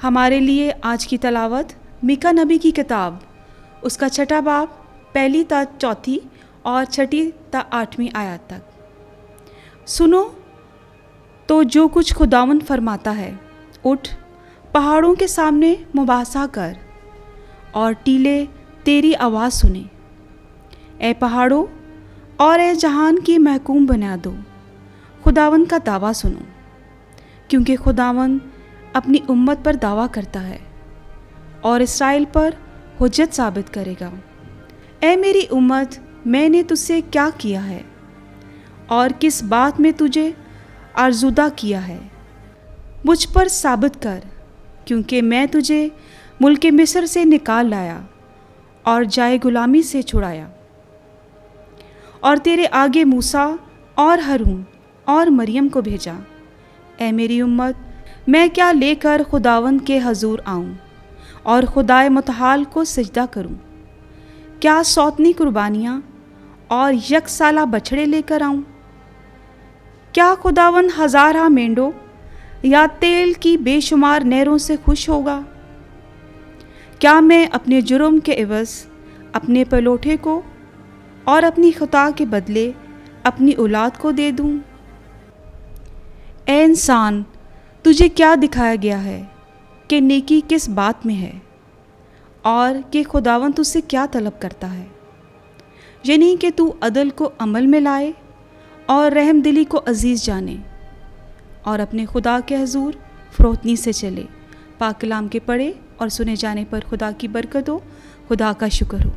हमारे लिए आज की तलावत मीका नबी की किताब, उसका छठा बाब, पहली ता चौथी और छठी ता आठवीं आयत तक। सुनो तो जो कुछ खुदावंद फरमाता है, उठ, पहाड़ों के सामने मुबासा कर और टीले तेरी आवाज़ सुने। ए पहाड़ों और ए जहान की महकूम बना दो, खुदावंद का दावा सुनो, क्योंकि खुदावंद अपनी उम्मत पर दावा करता है और इसराइल पर हुज्जत साबित करेगा। ए मेरी उम्मत, मैंने तुझसे क्या किया है और किस बात में तुझे आरजुदा किया है, मुझ पर साबित कर, क्योंकि मैं तुझे मुल्क मिस्र से निकाल लाया और जाए गुलामी से छुड़ाया और तेरे आगे मूसा और हारून और मरियम को भेजा। ए मेरी उम्मत, मैं क्या लेकर खुदावंद के हजूर आऊँ और खुदाए मुतहाल को सजदा करूँ? क्या सौतनी कुर्बानियाँ और यकसाला बछड़े लेकर आऊँ? क्या खुदावंद हज़ारा मेंढों या तेल की बेशुमार नहरों से खुश होगा? क्या मैं अपने जुर्म के एवज़ अपने पलोठे को और अपनी खुता के बदले अपनी औलाद को दे दूँ? ए इंसान, तुझे क्या दिखाया गया है कि नेकी किस बात में है और कि खुदावंद तुझसे क्या तलब करता है, यानी कि तू अदल को अमल में लाए और रहमदिली को अजीज़ जाने और अपने खुदा के हजूर फरोतनी से चले। पाक कलाम के पढ़े और सुने जाने पर खुदा की बरकत हो, खुदा का शुक्र हो।